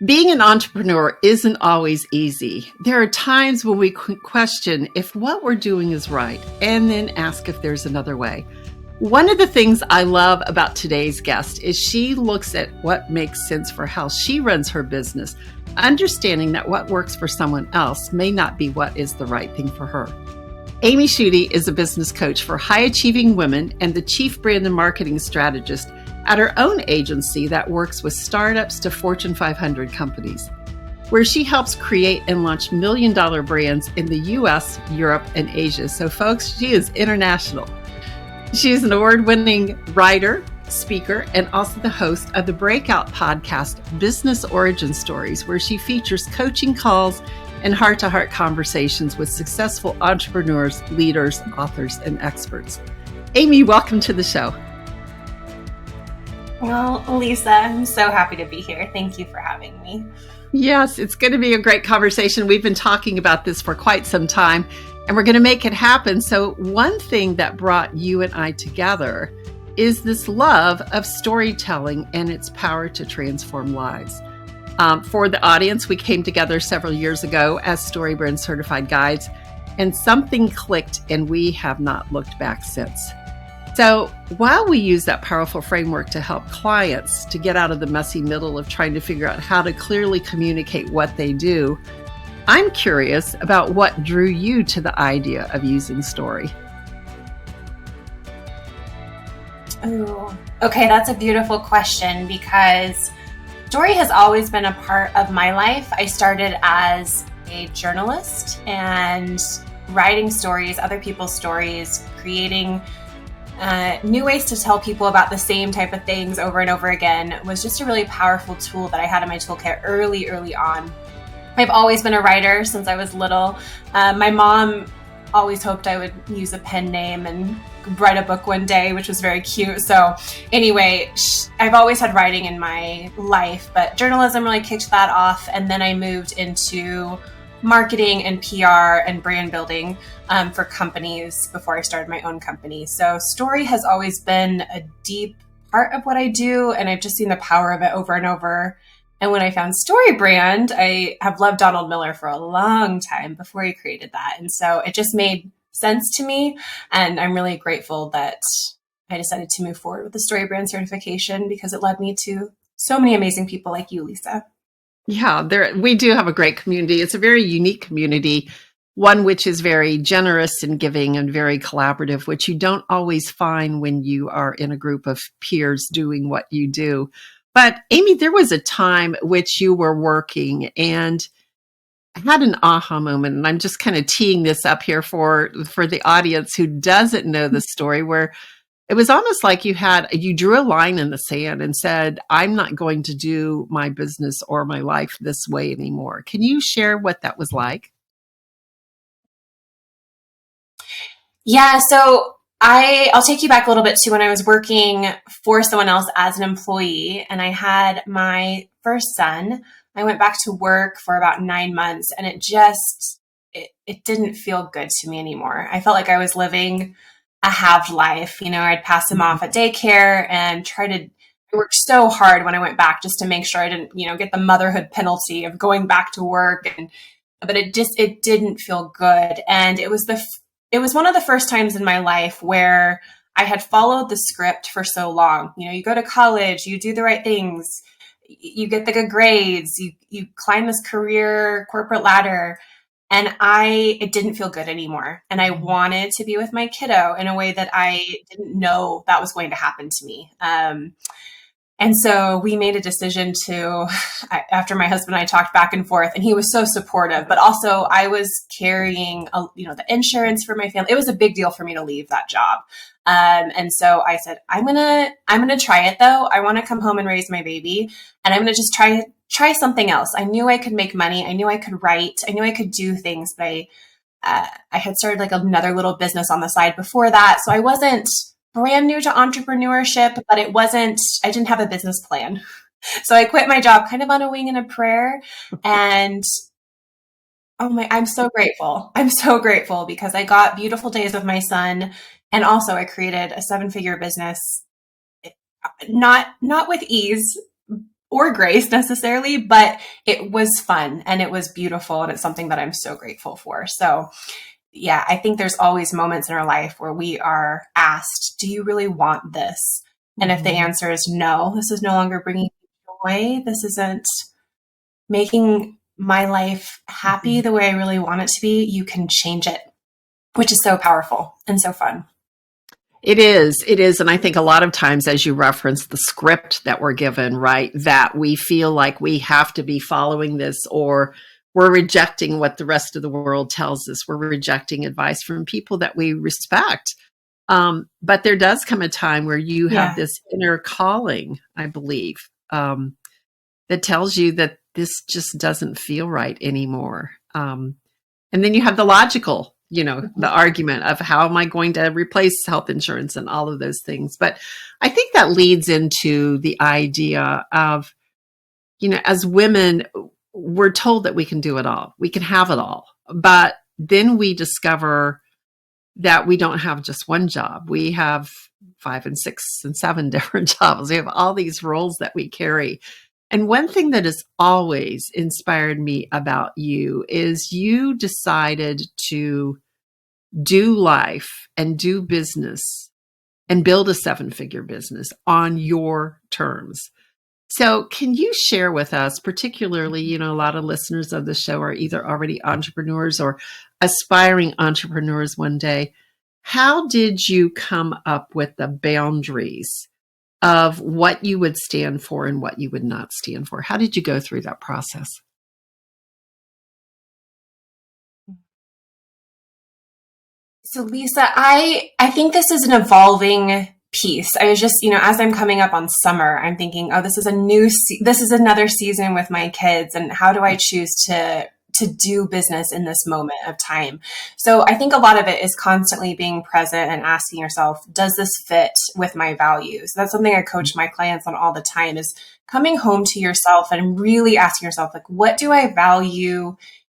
Being an entrepreneur isn't always easy. There are times when we question if what we're doing is right and then ask if there's another way. One of the things I love about today's guest is she looks at what makes sense for how she runs her business, understanding that what works for someone else may not be what is the right thing for her. Amy Schutte is a business coach for high-achieving women and the chief brand and marketing strategist at her own agency that works with startups to Fortune 500 companies, where she helps create and launch million-dollar brands in the US, Europe, and Asia. So folks, she is international. She is an award-winning writer, speaker, and also the host of the breakout podcast, Business Origin Stories, where she features coaching calls and heart-to-heart conversations with successful entrepreneurs, leaders, authors, and experts. Amy, welcome to the show. Well, Lisa, I'm so happy to be here. Thank you for having me. Yes, it's going to be a great conversation. We've been talking about this for quite some time, and we're going to make it happen. So one thing that brought you and I together is this love of storytelling and its power to transform lives. For the audience, we came together several years ago as StoryBrand certified guides, and something clicked, and we have not looked back since. So while we use that powerful framework to help clients to get out of the messy middle of trying to figure out how to clearly communicate what they do, I'm curious about what drew you to the idea of using story. Oh, okay, that's a beautiful question because story has always been a part of my life. I started as a journalist and writing stories, other people's stories, creating new ways to tell people about the same type of things over and over again was just a really powerful tool that I had in my toolkit early on. I've always been a writer since I was little. My mom always hoped I would use a pen name and write a book one day, which was very cute. So anyway, I've always had writing in my life, but journalism really kicked that off. And then I moved into marketing and PR and brand building for companies before I started my own company. So story has always been a deep part of what I do, and I've just seen the power of it over and over. And when I found StoryBrand, I have loved Donald Miller for a long time before he created that. And so it just made sense to me. And I'm really grateful that I decided to move forward with the StoryBrand certification because it led me to so many amazing people like you, Lisa. Yeah, we do have a great community. It's a very unique community, one which is very generous and giving and very collaborative, which you don't always find when you are in a group of peers doing what you do. But Amy, there was a time which you were working and had an aha moment, and I'm just kind of teeing this up here for the audience who doesn't know the story, where it was almost like you drew a line in the sand and said, I'm not going to do my business or my life this way anymore. Can you share what that was like? Yeah, so I'll take you back a little bit to when I was working for someone else as an employee and I had my first son. I went back to work for about 9 months and it didn't feel good to me anymore. I felt like I was living a halved life. You know, I'd pass him off at daycare and I worked so hard when I went back just to make sure I didn't, get the motherhood penalty of going back to work. But it didn't feel good. And it was one of the first times in my life where I had followed the script for so long. You go to college, you do the right things, you get the good grades, you climb this career corporate ladder. And it didn't feel good anymore. And I wanted to be with my kiddo in a way that I didn't know that was going to happen to me. And so we made a decision after my husband and I talked back and forth, and he was so supportive, but also I was carrying, the insurance for my family. It was a big deal for me to leave that job. And so I said, I'm going to try it though. I want to come home and raise my baby, and I'm going to just try something else. I knew I could make money. I knew I could write. I knew I could do things. But I had started like another little business on the side before that. So I wasn't brand new to entrepreneurship, but I didn't have a business plan. So I quit my job kind of on a wing and a prayer. And I'm so grateful. I'm so grateful because I got beautiful days with my son. And also I created a 7-figure business, not with ease, or grace necessarily, but it was fun and it was beautiful. And it's something that I'm so grateful for. So yeah, I think there's always moments in our life where we are asked, do you really want this? And if the answer is no, this is no longer bringing joy. This isn't making my life happy the way I really want it to be. You can change it, which is so powerful and so fun. It is. It is. And I think a lot of times, as you reference the script that we're given, right, that we feel like we have to be following this, or we're rejecting what the rest of the world tells us. We're rejecting advice from people that we respect. But there does come a time where you have this inner calling, I believe, that tells you that this just doesn't feel right anymore. And then you have the logical, the argument of how am I going to replace health insurance and all of those things. But I think that leads into the idea of, as women, we're told that we can do it all. We can have it all. But then we discover that we don't have just one job. We have 5 and 6 and 7 different jobs. We have all these roles that we carry. And one thing that has always inspired me about you is you decided to do life and do business and build a 7-figure business on your terms. So can you share with us, particularly, a lot of listeners of the show are either already entrepreneurs or aspiring entrepreneurs one day. How did you come up with the boundaries of what you would stand for and what you would not stand for? How did you go through that process? So Lisa, I think this is an evolving piece. I was just, as I'm coming up on summer, I'm thinking, oh, this is this is another season with my kids, and how do I choose to do business in this moment of time? So I think a lot of it is constantly being present and asking yourself, does this fit with my values? That's something I coach my clients on all the time, is coming home to yourself and really asking yourself, like, what do I value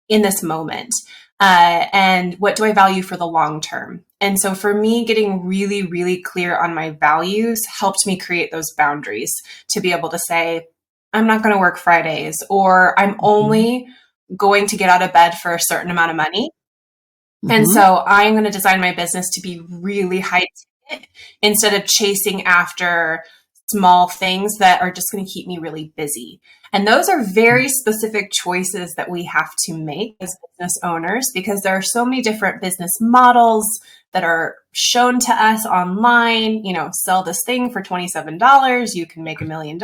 in this moment? And what do I value for the long term? And so for me, getting really, really clear on my values helped me create those boundaries to be able to say, I'm not going to work Fridays, or I'm only going to get out of bed for a certain amount of money. And so I'm going to design my business to be really high ticket instead of chasing after small things that are just going to keep me really busy. And those are very specific choices that we have to make as business owners, because there are so many different business models that are shown to us online. Sell this thing for $27, you can make $1 million,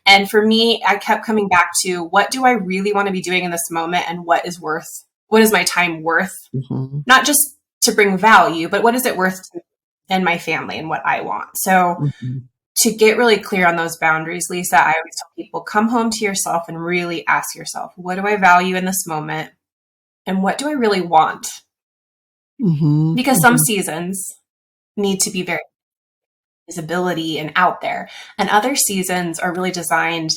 and for me, I kept coming back to, what do I really want to be doing in this moment, and what is my time worth? Not just to bring value, but what is it worth to me and my family and what I want? So to get really clear on those boundaries, Lisa, I always tell people, come home to yourself and really ask yourself, what do I value in this moment? And what do I really want? Because some seasons need to be very visibility and out there. And other seasons are really designed,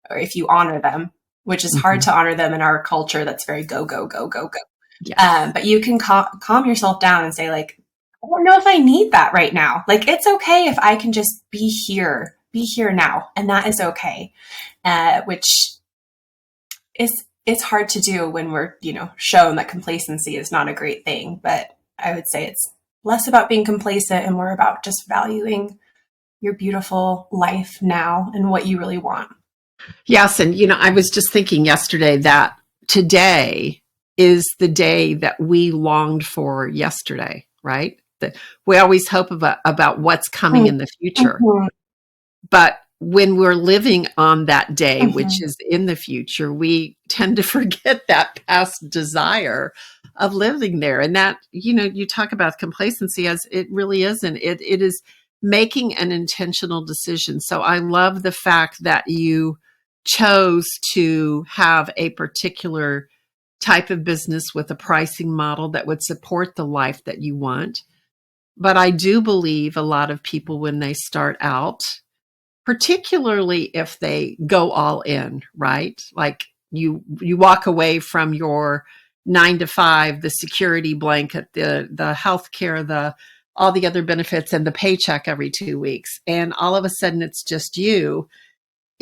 or if you honor them, which is hard to honor them in our culture that's very go, go, go, go, go. Yes. But you can calm yourself down and say, like, I don't know if I need that right now. Like, it's okay if I can just be here now. And that is okay. Which it's hard to do when we're, shown that complacency is not a great thing. But I would say it's less about being complacent and more about just valuing your beautiful life now and what you really want. Yes. And, I was just thinking yesterday that today is the day that we longed for yesterday, right? That we always hope about what's coming in the future. But when we're living on that day, which is in the future, we tend to forget that past desire of living there. And that, you talk about complacency, as it really isn't. It is making an intentional decision. So I love the fact that you chose to have a particular type of business with a pricing model that would support the life that you want. But I do believe a lot of people, when they start out, particularly if they go all in, right? Like you walk away from your 9 to 5, the security blanket, the healthcare, all the other benefits, and the paycheck every 2 weeks. And all of a sudden it's just you.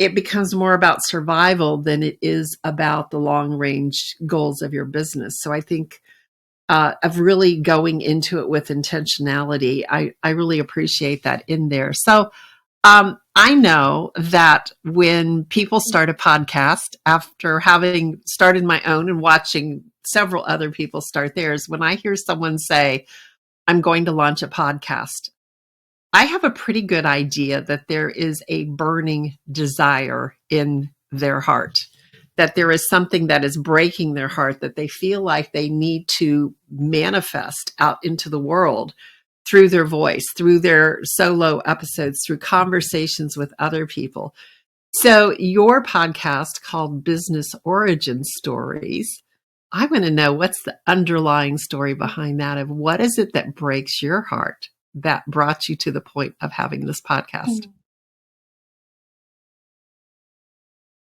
it becomes more about survival than it is about the long range goals of your business. So I think of really going into it with intentionality. I really appreciate that in there. So I know that when people start a podcast, after having started my own and watching several other people start theirs, when I hear someone say, I'm going to launch a podcast, I have a pretty good idea that there is a burning desire in their heart, that there is something that is breaking their heart that they feel like they need to manifest out into the world through their voice, through their solo episodes, through conversations with other people. So your podcast called Business Origin Stories, I want to know what's the underlying story behind that, of what is it that breaks your heart that brought you to the point of having this podcast?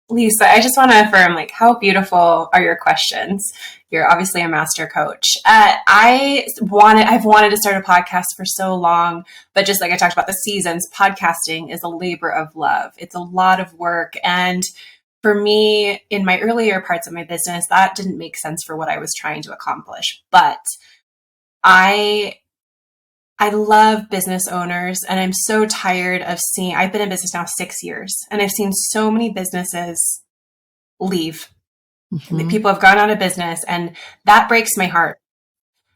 Lisa, I just want to affirm, like, how beautiful are your questions? You're obviously a master coach. I've wanted to start a podcast for so long, but just like I talked about the seasons, podcasting is a labor of love. It's a lot of work. And for me, in my earlier parts of my business, that didn't make sense for what I was trying to accomplish. But I love business owners, and I'm so tired of seeing, I've been in business now 6 years, and I've seen so many businesses leave. Mm-hmm. People have gone out of business, and that breaks my heart.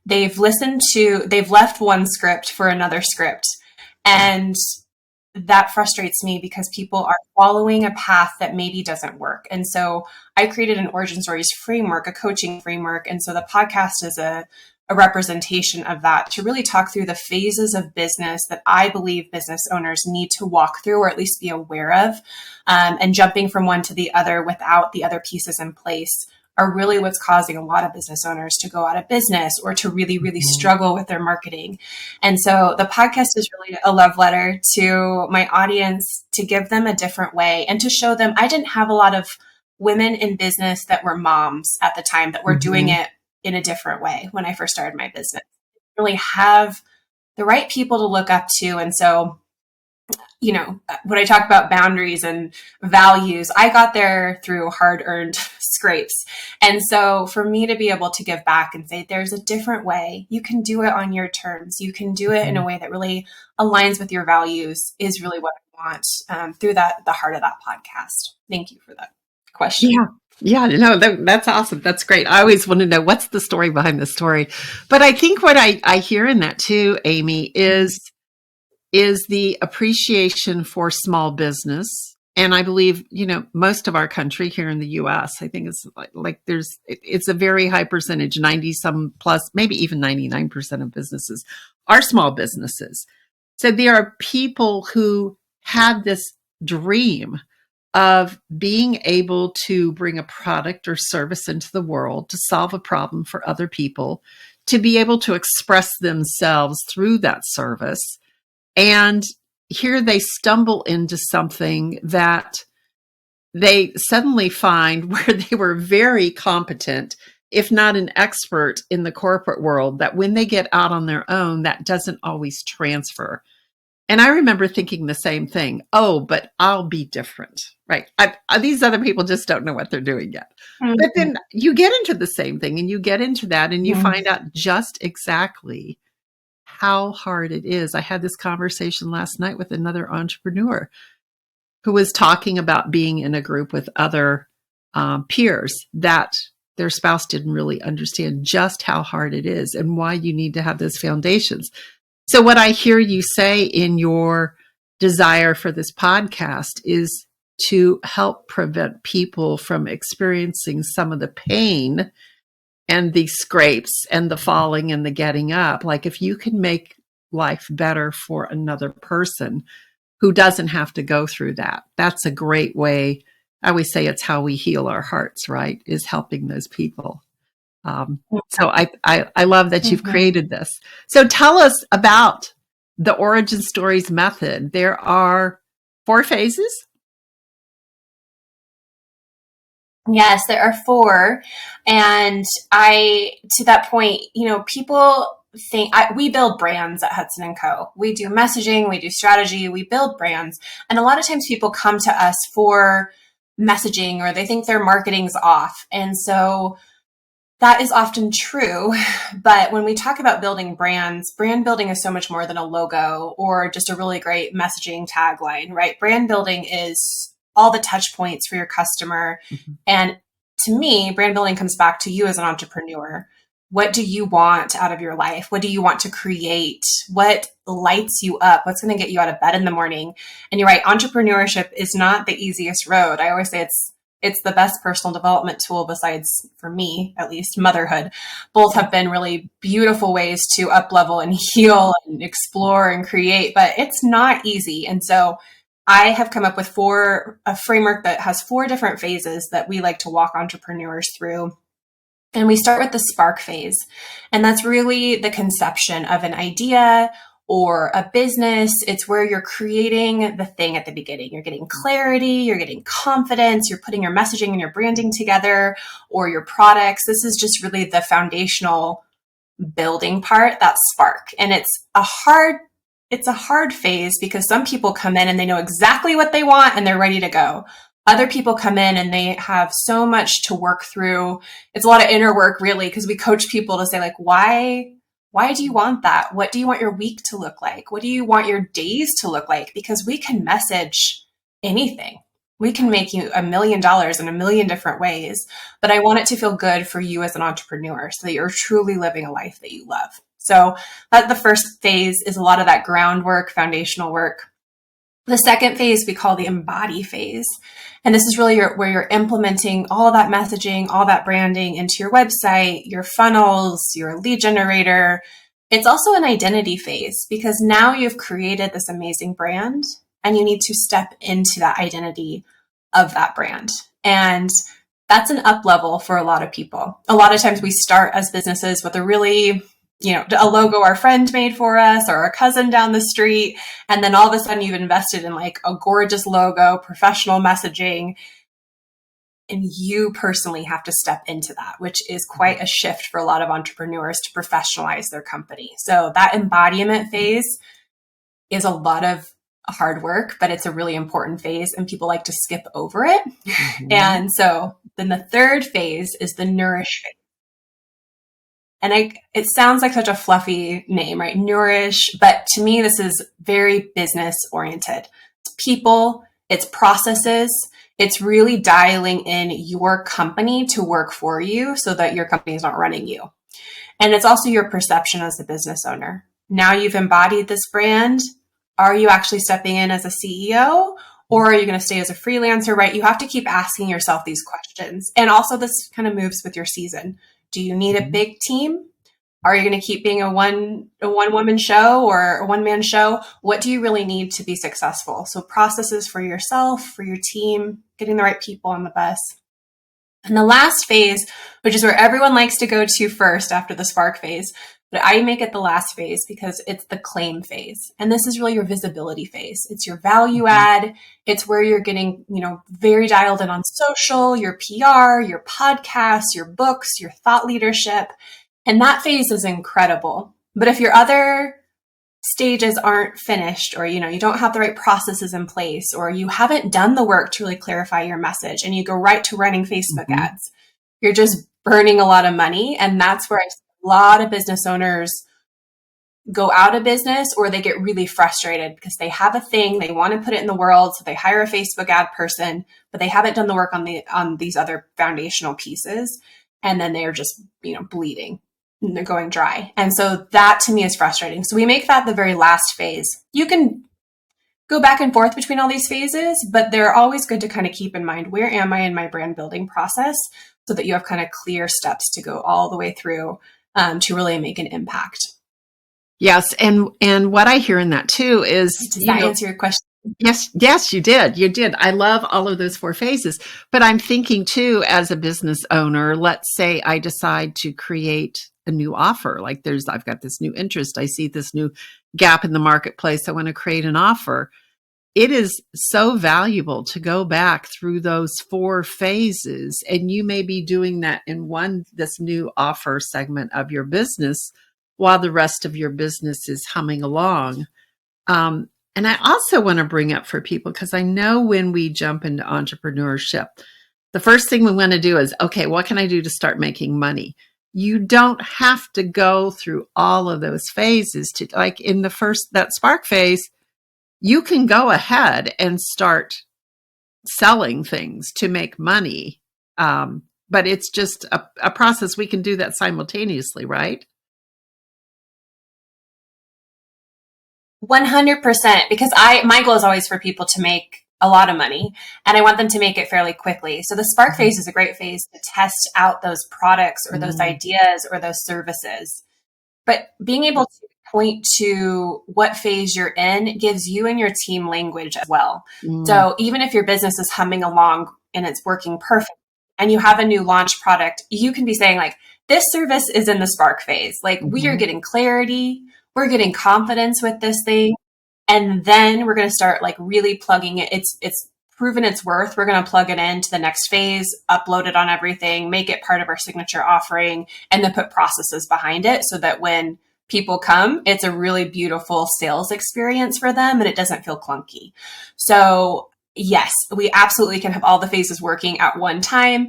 They've left one script for another script. And that frustrates me because people are following a path that maybe doesn't work. And so I created an origin stories framework, a coaching framework. And so the podcast is a representation of that, to really talk through the phases of business that I believe business owners need to walk through, or at least be aware of. And jumping from one to the other without the other pieces in place are really what's causing a lot of business owners to go out of business or to really, really struggle with their marketing. And so the podcast is really a love letter to my audience, to give them a different way and to show them I didn't have a lot of women in business that were moms at the time that were doing it in a different way when I first started my business. I really have the right people to look up to. And so, you know, when I talk about boundaries and values, I got there through hard-earned scrapes. And so for me to be able to give back and say, there's a different way, you can do it on your terms, you can do it in a way that really aligns with your values, is really what I want through the heart of that podcast. Thank you for that question. Yeah. Yeah, no, that's awesome. That's great. I always want to know what's the story behind the story. But I think what I hear in that too, Amy, is the appreciation for small business. And I believe, you know, most of our country here in the US, I think it's like it's a very high percentage, 90 some plus, maybe even 99% of businesses are small businesses. So there are people who had this dream of being able to bring a product or service into the world to solve a problem for other people, to be able to express themselves through that service. And here they stumble into something that they suddenly find where they were very competent, if not an expert in the corporate world, that when they get out on their own, that doesn't always transfer. And I remember thinking the same thing. Oh, but I'll be different, right? These other people just don't know what they're doing yet. But then you get into the same thing and you get into that and you find out just exactly how hard it is. I had this conversation last night with another entrepreneur who was talking about being in a group with other peers that their spouse didn't really understand just how hard it is and why you need to have those foundations. So what I hear you say in your desire for this podcast is to help prevent people from experiencing some of the pain and the scrapes and the falling and the getting up. Like if you can make life better for another person who doesn't have to go through that, that's a great way. I always say it's how we heal our hearts, right? Is helping those people. So I love that you've created this. So tell us about the Origin Stories method. There are 4 phases. Yes, there are 4. And to that point, you know, people we build brands at Hudson and Co. We do messaging, we do strategy, we build brands. And a lot of times people come to us for messaging or they think their marketing's off. And so that is often true. But when we talk about building brands, brand building is so much more than a logo or just a really great messaging tagline, right? Brand building is all the touch points for your customer. Mm-hmm. And to me, brand building comes back to you as an entrepreneur. What do you want out of your life? What do you want to create? What lights you up? What's going to get you out of bed in the morning? And you're right, entrepreneurship is not the easiest road. I always say it's the best personal development tool besides, for me, at least, motherhood. Both have been really beautiful ways to up level and heal and explore and create, but it's not easy. And so I have come up with a framework that has 4 different phases that we like to walk entrepreneurs through. And we start with the spark phase. And that's really the conception of an idea or a business. It's where you're creating the thing at the beginning. You're getting clarity, you're getting confidence, you're putting your messaging and your branding together or your products. This is just really the foundational building part, that spark. And it's a hard phase because some people come in and they know exactly what they want and they're ready to go. Other people come in and they have so much to work through. It's a lot of inner work, really, because we coach people to say, like, why do you want that? What do you want your week to look like? What do you want your days to look like? Because we can message anything. We can make you $1 million in a million different ways. But I want it to feel good for you as an entrepreneur so that you're truly living a life that you love. So the first phase is a lot of that groundwork, foundational work. The second phase we call the embody phase. And this is really where you're implementing all of that messaging, all that branding into your website, your funnels, your lead generator. It's also an identity phase because now you've created this amazing brand and you need to step into that identity of that brand. And that's an up level for a lot of people. A lot of times we start as businesses with a really a logo our friend made for us or a cousin down the street. And then all of a sudden you've invested in like a gorgeous logo, professional messaging. And you personally have to step into that, which is quite a shift for a lot of entrepreneurs to professionalize their company. So that embodiment phase is a lot of hard work, but it's a really important phase and people like to skip over it. Mm-hmm. And so then the third phase is the nourish phase. And it sounds like such a fluffy name, right? Nourish. But to me, this is very business oriented. It's people, it's processes. It's really dialing in your company to work for you so that your company is not running you. And it's also your perception as a business owner. Now you've embodied this brand. Are you actually stepping in as a CEO or are you going to stay as a freelancer, right? You have to keep asking yourself these questions. And also this kind of moves with your season. Do you need a big team? Are you going to keep being a one woman show or a one man show? What do you really need to be successful? So processes for yourself, for your team, getting the right people on the bus. And the last phase, which is where everyone likes to go to first after the spark phase, but I make it the last phase because it's the claim phase. And this is really your visibility phase. It's your value add. It's where you're getting, very dialed in on social, your PR, your podcasts, your books, your thought leadership. And that phase is incredible. But if your other stages aren't finished or, you don't have the right processes in place or you haven't done the work to really clarify your message and you go right to running Facebook ads, you're just burning a lot of money. And that's where a lot of business owners go out of business or they get really frustrated because they have a thing, they want to put it in the world. So they hire a Facebook ad person, but they haven't done the work on these other foundational pieces. And then they're just, bleeding and they're going dry. And so that to me is frustrating. So we make that the very last phase. You can go back and forth between all these phases, but they're always good to kind of keep in mind, where am I in my brand building process so that you have kind of clear steps to go all the way through to really make an impact. Yes. And what I hear in that too is, does that answer your question? Yes, you did. You did. I love all of those 4 phases, but I'm thinking too, as a business owner, let's say I decide to create a new offer. Like I've got this new interest. I see this new gap in the marketplace. I want to create an offer. It is so valuable to go back through those 4 phases. And you may be doing that in this new offer segment of your business. while the rest of your business is humming along. And I also want to bring up for people, because I know when we jump into entrepreneurship, the first thing we want to do is, okay, what can I do to start making money? You don't have to go through all of those phases to, like in the first, that spark phase, you can go ahead and start selling things to make money. But it's just a process. We can do that simultaneously, right? 100%, because my goal is always for people to make a lot of money, and I want them to make it fairly quickly. So the spark phase is a great phase to test out those products or those ideas or those services. But being able to point to what phase you're in gives you and your team language as well. So even if your business is humming along and it's working perfect and you have a new launch product, you can be saying like, this service is in the spark phase. Like we are getting clarity, we're getting confidence with this thing. And then we're going to start like really plugging it. It's proven its worth. We're going to plug it into the next phase, upload it on everything, make it part of our signature offering, and then put processes behind it so that when people come, it's a really beautiful sales experience for them and it doesn't feel clunky. So yes, we absolutely can have all the phases working at one time,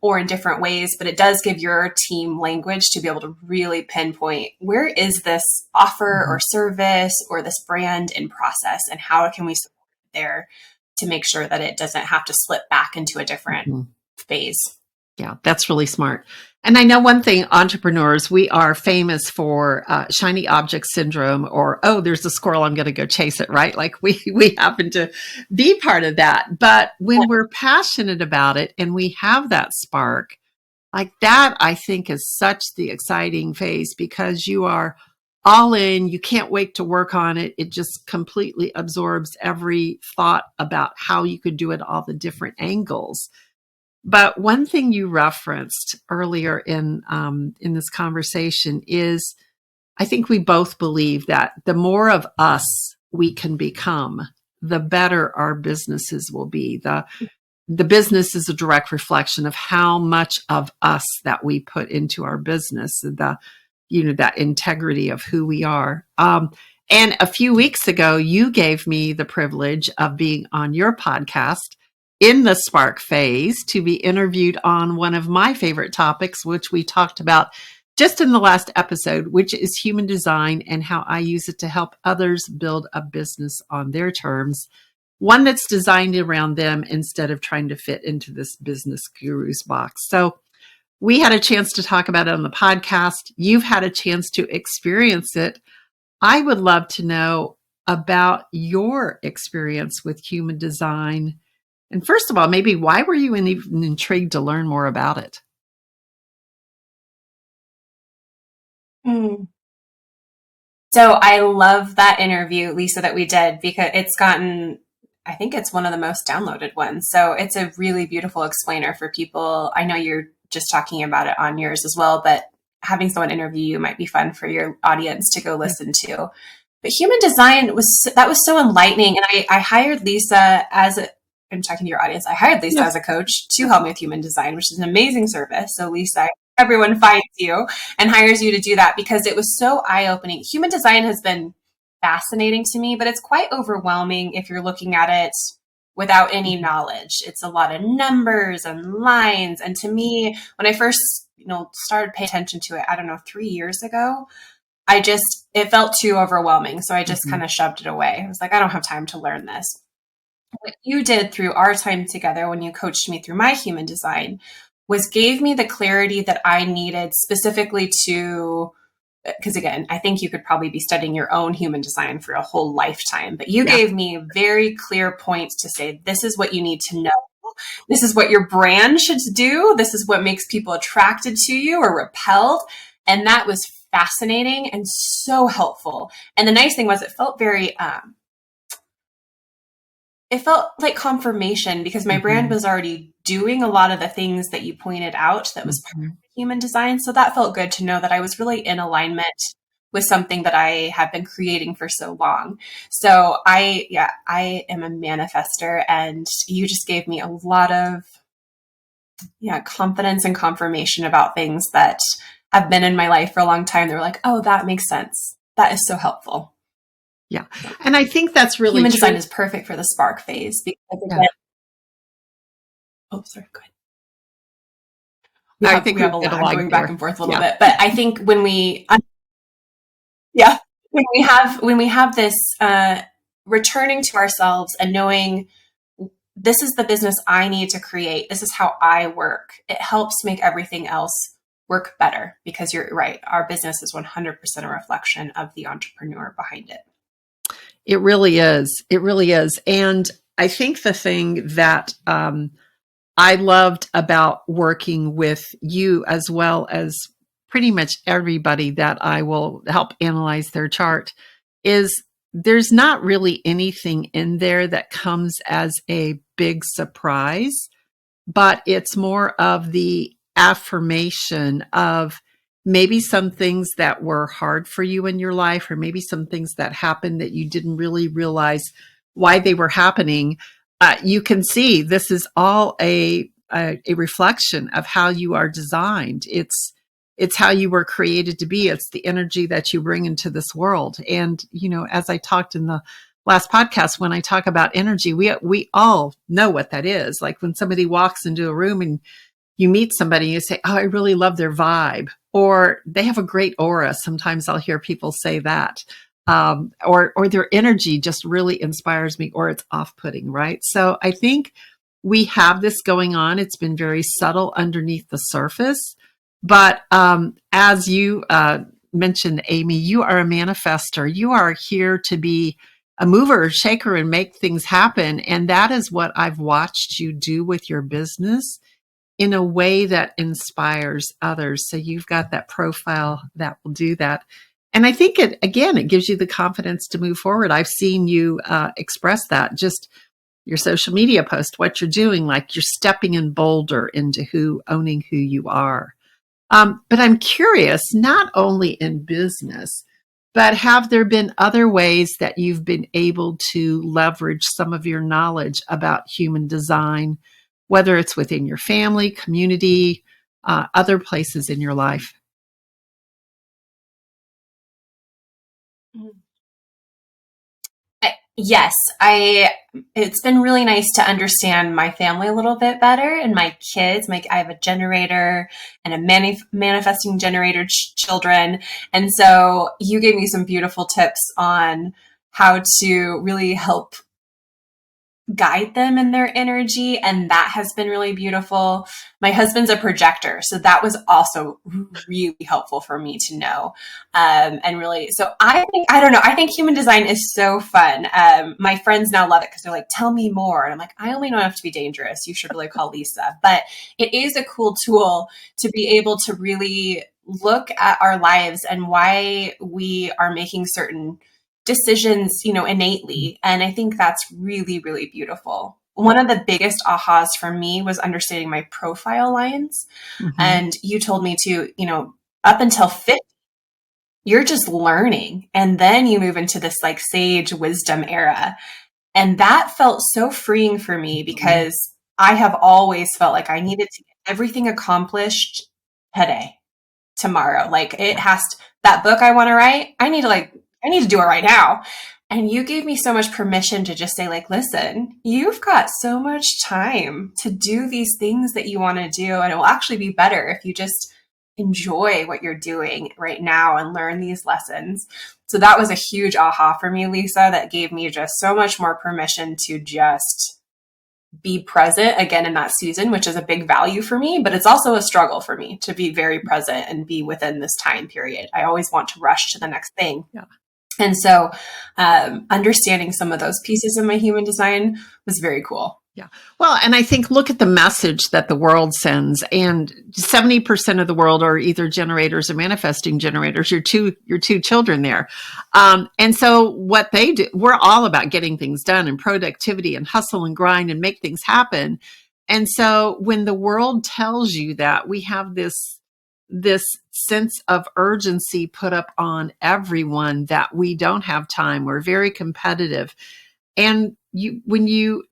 or in different ways, but it does give your team language to be able to really pinpoint where is this offer or service or this brand in process, and how can we support it there to make sure that it doesn't have to slip back into a different phase. Yeah, that's really smart. And I know one thing, entrepreneurs, we are famous for shiny object syndrome, or, oh, there's a squirrel, I'm going to go chase it, right? Like we happen to be part of that. But when we're passionate about it and we have that spark, like that, I think is such the exciting phase, because you are all in, you can't wait to work on it. It just completely absorbs every thought about how you could do it, all the different angles. But one thing you referenced earlier in this conversation is, I think we both believe that the more of us we can become, the better our businesses will be. The business is a direct reflection of how much of us that we put into our business, that integrity of who we are. And a few weeks ago, you gave me the privilege of being on your podcast in the spark phase to be interviewed on one of my favorite topics, which we talked about just in the last episode, which is human design and how I use it to help others build a business on their terms, one that's designed around them instead of trying to fit into this business guru's box. So we had a chance to talk about it on the podcast. You've had a chance to experience it. I would love to know about your experience with human design. And first of all, maybe why were you even intrigued to learn more about it? So I love that interview, Lisa, that we did, because I think it's one of the most downloaded ones. So it's a really beautiful explainer for people. I know you're just talking about it on yours as well, but having someone interview you might be fun for your audience to go listen to. But human design was so enlightening. And I hired Lisa I'm talking to your audience. I hired Lisa as a coach to help me with human design, which is an amazing service. So Lisa, everyone finds you and hires you to do that, because it was so eye-opening. Human design has been fascinating to me, but it's quite overwhelming if you're looking at it without any knowledge. It's a lot of numbers and lines. And to me, when I first, started paying attention to it, I don't know, 3 years ago, it felt too overwhelming. So I just kind of shoved it away. I was like, I don't have time to learn this. What you did through our time together when you coached me through my human design was gave me the clarity that I needed specifically because again, I think you could probably be studying your own human design for a whole lifetime, but you gave me very clear points to say, this is what you need to know. This is what your brand should do. This is what makes people attracted to you or repelled. And that was fascinating and so helpful. And the nice thing was it felt it felt like confirmation, because my brand was already doing a lot of the things that you pointed out that was part of human design. So that felt good to know that I was really in alignment with something that I have been creating for so long. So I am a manifester, and you just gave me a lot of confidence and confirmation about things that have been in my life for a long time, they're like, oh, that makes sense. That is so helpful. Yeah. And I think that's really human true. design is perfect for the spark phase because again, oh, sorry, go ahead. We have a lot. I'm going back and forth a little bit, but I think when we when we have this returning to ourselves and knowing this is the business I need to create, this is how I work, it helps make everything else work better, because you're right, our business is 100% a reflection of the entrepreneur behind it. It really is. It really is. And I think the thing that I loved about working with you, as well as pretty much everybody that I will help analyze their chart, is there's not really anything in there that comes as a big surprise, but it's more of the affirmation of maybe some things that were hard for you in your life, or maybe some things that happened that you didn't really realize why they were happening. You can see this is all a reflection of how you are designed. It's how you were created to be. It's the energy that you bring into this world. And, you know, as I talked in the last podcast, when I talk about energy, we all know what that is. Like when somebody walks into a room and you meet somebody and you say, oh, I really love their vibe, or they have a great aura. Sometimes I'll hear people say that. Or their energy just really inspires me, or it's off-putting, right? So I think we have this going on. It's been very subtle underneath the surface. But as you mentioned, Amy, you are a manifester. You are here to be a mover, shaker, and make things happen. And that is what I've watched you do with your business in a way that inspires others. So you've got that profile that will do that. And I think it gives you the confidence to move forward. I've seen you express that, just your social media post, what you're doing, like you're stepping in bolder into owning who you are. But I'm curious, not only in business, but have there been other ways that you've been able to leverage some of your knowledge about human design, whether it's within your family, community, other places in your life? Yes, it's been really nice to understand my family a little bit better, and my kids. I have a generator and a manifesting generator children. And so you gave me some beautiful tips on how to really help guide them in their energy. And that has been really beautiful. My husband's a projector, so that was also really helpful for me to know. And really, so I don't know. I think human design is so fun. My friends now love it because they're like, tell me more. And I'm like, I only know enough to be dangerous. You should really call Lisa. But it is a cool tool to be able to really look at our lives and why we are making certain decisions, innately. And I think that's really, really beautiful. One of the biggest ahas for me was understanding my profile lines. Mm-hmm. And you told me to, up until 50, you're just learning. And then you move into this like sage wisdom era. And that felt so freeing for me, because I have always felt like I needed to get everything accomplished today, tomorrow. Like that book I want to write, I need to do it right now. And you gave me so much permission to just say, like, listen, you've got so much time to do these things that you want to do. And it will actually be better if you just enjoy what you're doing right now and learn these lessons. So that was a huge aha for me, Lisa, that gave me just so much more permission to just be present again in that season, which is a big value for me, but it's also a struggle for me to be very present and be within this time period. I always want to rush to the next thing. Yeah. And so understanding some of those pieces of my human design was very cool. Yeah. Well, and I think look at the message that the world sends, and 70% of the world are either generators or manifesting generators. Your two children there. And so what they do, we're all about getting things done and productivity and hustle and grind and make things happen. And so when the world tells you that, we have this sense of urgency put up on everyone that we don't have time. We're very competitive. And you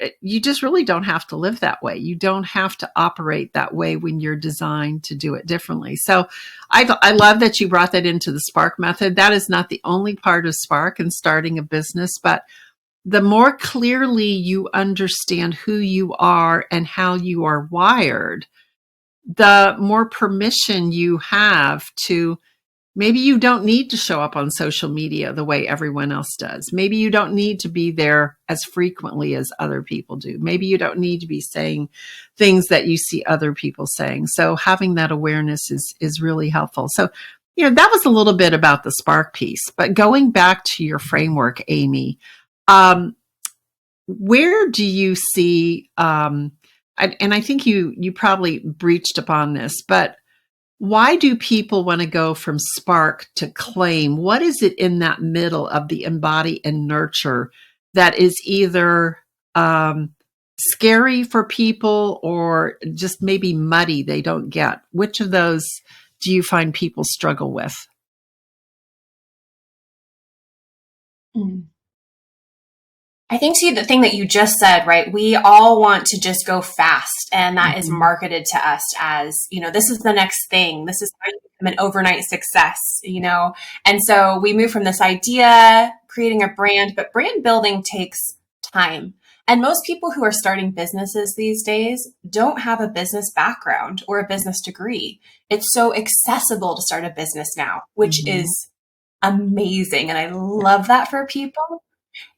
just really don't have to live that way. You don't have to operate that way when you're designed to do it differently. So I love that you brought that into the Spark method. That is not the only part of Spark in starting a business, but the more clearly you understand who you are and how you are wired, the more permission you have to. Maybe you don't need to show up on social media the way everyone else does. Maybe you don't need to be there as frequently as other people do. Maybe you don't need to be saying things that you see other people saying. So having that awareness is really helpful. So, that was a little bit about the Spark piece, but going back to your framework, Amy, where do you see, and I think you probably breached upon this, but why do people want to go from Spark to Claim? What is it in that middle of the embody and nurture that is either scary for people or just maybe muddy, they don't get? Which of those do you find people struggle with? I think, see, the thing that you just said, right? We all want to just go fast, and that is marketed to us as, this is the next thing. This is how you become an overnight success, And so we move from this idea, creating a brand, but brand building takes time. And most people who are starting businesses these days don't have a business background or a business degree. It's so accessible to start a business now, which is amazing. And I love that for people.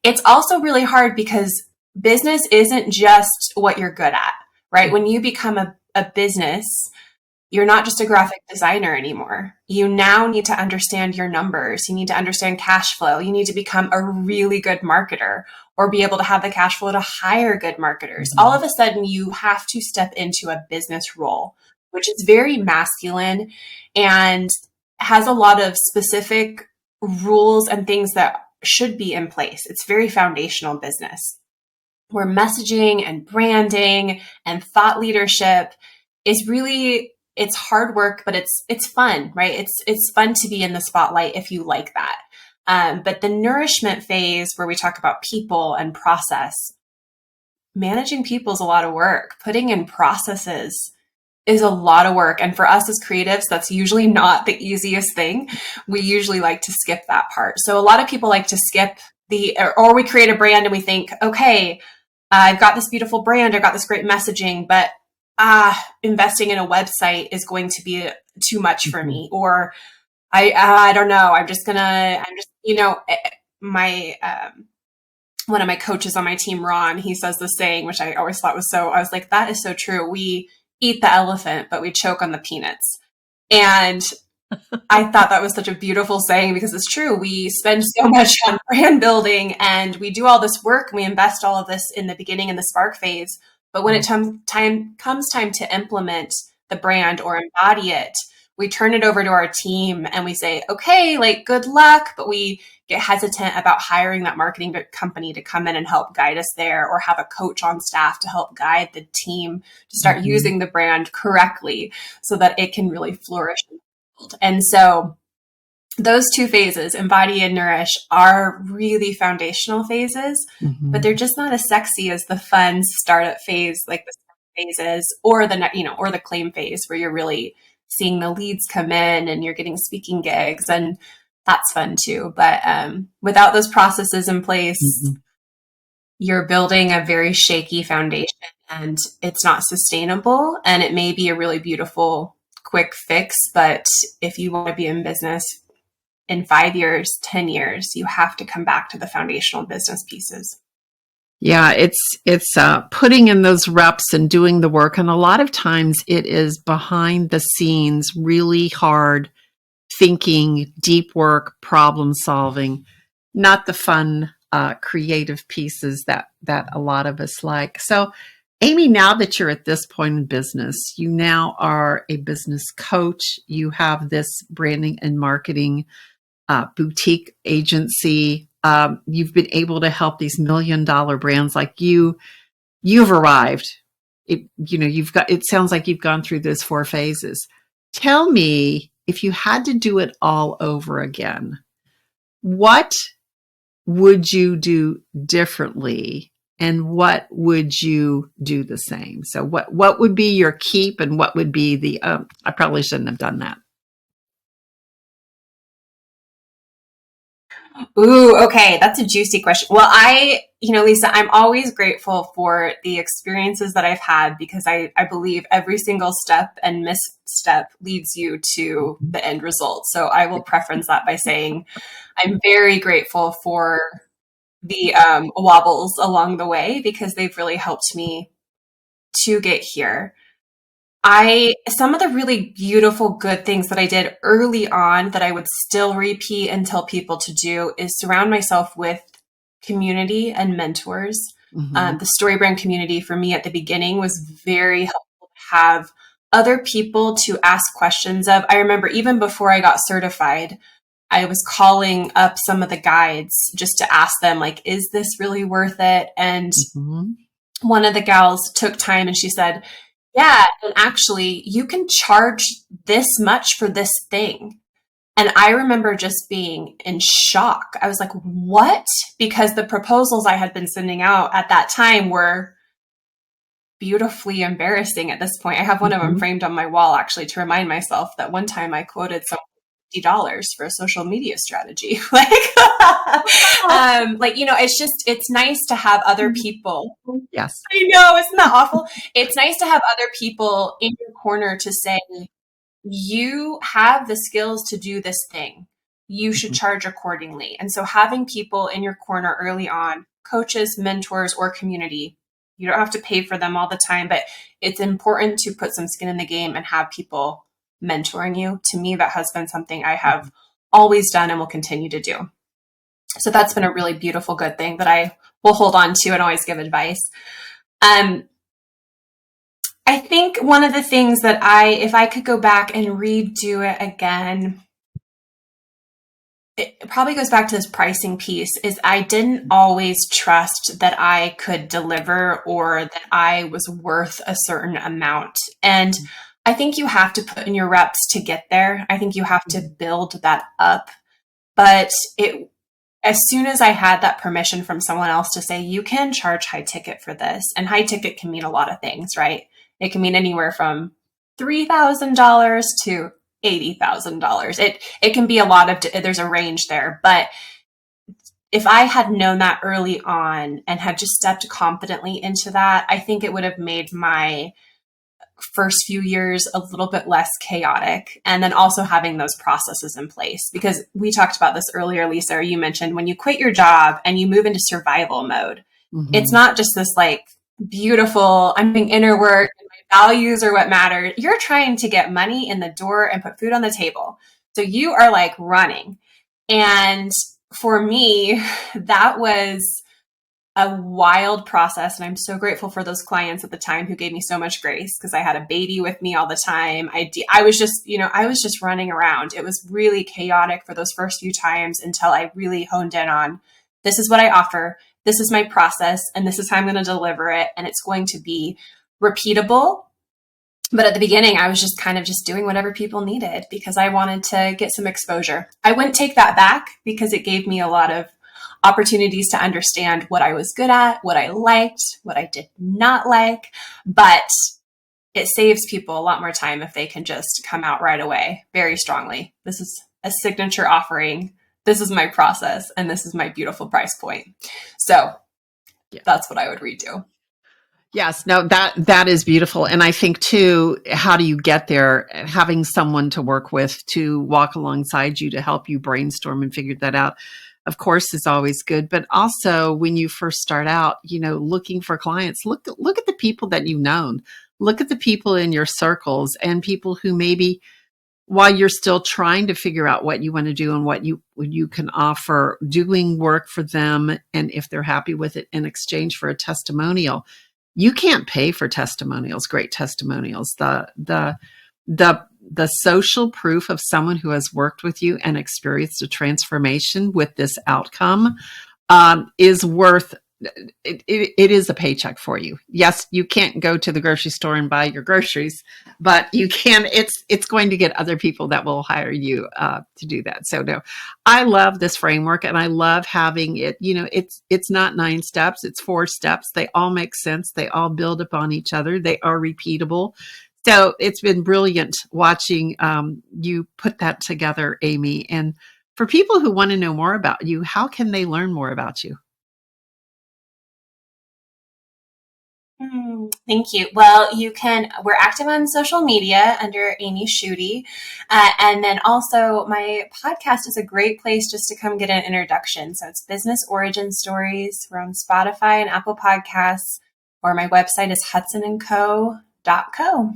It's also really hard because business isn't just what you're good at, right? When you become a business, you're not just a graphic designer anymore. You now need to understand your numbers. You need to understand cash flow. You need to become a really good marketer or be able to have the cash flow to hire good marketers. All of a sudden, you have to step into a business role, which is very masculine and has a lot of specific rules and things that should be in place. It's very foundational business where messaging and branding and thought leadership is really, it's hard work, but it's fun, right? It's fun to be in the spotlight if you like that. But the nourishment phase where we talk about people and process, managing people is a lot of work. Putting in processes is a lot of work. And for us as creatives, that's usually not the easiest thing. We usually like to skip that part. So a lot of people like to skip or we create a brand and we think, okay, I've got this beautiful brand, I've got this great messaging, but investing in a website is going to be too much for me. Or I don't know. My, one of my coaches on my team, Ron, he says the saying, which I always thought was I was like, that is so true. We eat the elephant, but we choke on the peanuts. And I thought that was such a beautiful saying because it's true. We spend so much on brand building and we do all this work and we invest all of this in the beginning in the Spark phase. But when it comes time to implement the brand or embody it, we turn it over to our team and we say, okay, like good luck, but we get hesitant about hiring that marketing company to come in and help guide us there or have a coach on staff to help guide the team to start using the brand correctly so that it can really flourish. And so those two phases, embody and nourish, are really foundational phases, but they're just not as sexy as the fun startup phase, like the phases or the claim phase where you're really seeing the leads come in and you're getting speaking gigs, and that's fun too. But without those processes in place, you're building a very shaky foundation and it's not sustainable. And it may be a really beautiful quick fix, but if you want to be in business in 5 years, 10 years, you have to come back to the foundational business pieces. Yeah, it's putting in those reps and doing the work. And a lot of times it is behind the scenes, really hard thinking, deep work, problem solving, not the fun, creative pieces that a lot of us like. So, Amy, now that you're at this point in business, you now are a business coach. You have this branding and marketing boutique agency. You've been able to help these $1 million brands like you've arrived. It sounds like you've gone through those 4 phases. Tell me, if you had to do it all over again, what would you do differently? And what would you do the same? So what would be your keep and what would be the, I probably shouldn't have done that. Ooh, okay. That's a juicy question. Well, Lisa, I'm always grateful for the experiences that I've had because I believe every single step and misstep leads you to the end result. So I will preference that by saying I'm very grateful for the wobbles along the way because they've really helped me to get here. Some of the really beautiful, good things that I did early on that I would still repeat and tell people to do is surround myself with community and mentors. Mm-hmm. The story brand community for me at the beginning was very helpful to have other people to ask questions of. I remember even before I got certified, I was calling up some of the guides just to ask them, like, is this really worth it? And Mm-hmm. one of the gals took time and she said, yeah, and actually, you can charge this much for this thing. And I remember just being in shock. I was like, what? Because the proposals I had been sending out at that time were beautifully embarrassing at this point. I have one of them Mm-hmm. framed on my wall actually to remind myself that one time I quoted some $50 for a social media strategy. It's nice to have other people. Yes. I know, isn't that awful? It's nice to have other people in your corner to say, you have the skills to do this thing. You should Mm-hmm. charge accordingly. And so having people in your corner early on, coaches, mentors, or community, you don't have to pay for them all the time, but it's important to put some skin in the game and have people mentoring you. To me, that has been something I have always done and will continue to do. So that's been a really beautiful, good thing that I will hold on to and always give advice. I think one of the things that if I could go back and redo it again, it probably goes back to this pricing piece, is I didn't always trust that I could deliver or that I was worth a certain amount. And I think you have to put in your reps to get there. I think you have to build that up. But as soon as I had that permission from someone else to say, you can charge high ticket for this, and high ticket can mean a lot of things, right? It can mean anywhere from $3,000 to $80,000. It can be a lot of, there's a range there. But if I had known that early on and had just stepped confidently into that, I think it would have made my first few years a little bit less chaotic. And then also having those processes in place, because we talked about this earlier, Lisa, or you mentioned when you quit your job and you move into survival mode, Mm-hmm. it's not just this like beautiful, I'm doing inner work and my values are what matter. You're trying to get money in the door and put food on the table. So you are like running. And for me, that was a wild process. And I'm so grateful for those clients at the time who gave me so much grace because I had a baby with me all the time. I was just running around. It was really chaotic for those first few times until I really honed in on, this is what I offer. This is my process and this is how I'm going to deliver it. And it's going to be repeatable. But at the beginning, I was just kind of just doing whatever people needed because I wanted to get some exposure. I wouldn't take that back because it gave me a lot of opportunities to understand what I was good at, what I liked, what I did not like. But it saves people a lot more time if they can just come out right away very strongly. This is a signature offering. This is my process. And this is my beautiful price point. So that's what I would redo. Yes, no, that is beautiful. And I think too, how do you get there? Having someone to work with to walk alongside you to help you brainstorm and figure that out, of course, is always good. But also when you first start out, looking for clients, look at the people that you've known. Look at the people in your circles and people who maybe while you're still trying to figure out what you want to do and what you can offer, doing work for them. And if they're happy with it in exchange for a testimonial, you can't pay for testimonials, great testimonials. The social proof of someone who has worked with you and experienced a transformation with this outcome is worth it is a paycheck for you. Yes, you can't go to the grocery store and buy your groceries, but you can. It's going to get other people that will hire you to do that. So no, I love this framework, and I love having it. It's not 9 steps; it's 4 steps. They all make sense. They all build upon each other. They are repeatable. So it's been brilliant watching you put that together, Amy. And for people who want to know more about you, how can they learn more about you? Thank you. Well, we're active on social media under Amy Schutte. And then also my podcast is a great place just to come get an introduction. So it's Business Origin Stories. We're on Spotify and Apple Podcasts, or my website is hudsonandco.co.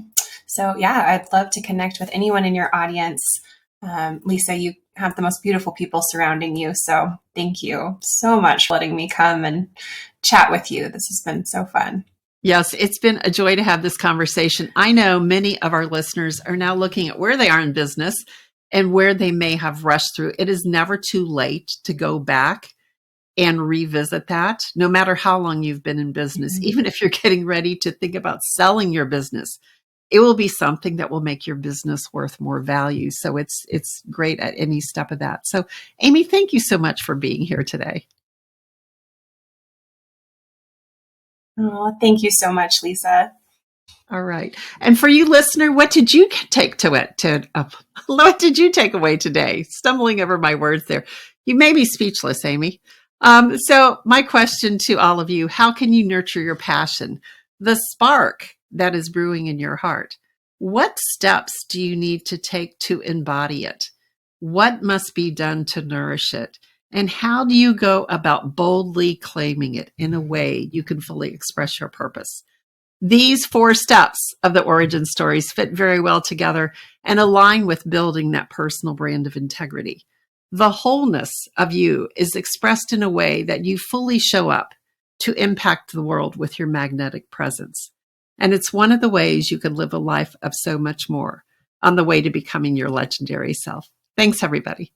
So yeah, I'd love to connect with anyone in your audience. Lisa, you have the most beautiful people surrounding you. So thank you so much for letting me come and chat with you. This has been so fun. Yes, it's been a joy to have this conversation. I know many of our listeners are now looking at where they are in business and where they may have rushed through. It is never too late to go back and revisit that, no matter how long you've been in business. Mm-hmm. Even if you're getting ready to think about selling your business, it will be something that will make your business worth more value. So it's great at any step of that. So Amy, thank you so much for being here today. Oh, thank you so much, Lisa. All right. And for you listener, what did you take what did you take away today? Stumbling over my words there. You may be speechless, Amy. So my question to all of you, how can you nurture your passion, the spark that is brewing in your heart? What steps do you need to take to embody it? What must be done to nourish it? And how do you go about boldly claiming it in a way you can fully express your purpose? These 4 steps of the origin stories fit very well together and align with building that personal brand of integrity. The wholeness of you is expressed in a way that you fully show up to impact the world with your magnetic presence. And it's one of the ways you can live a life of so much more on the way to becoming your legendary self. Thanks, everybody.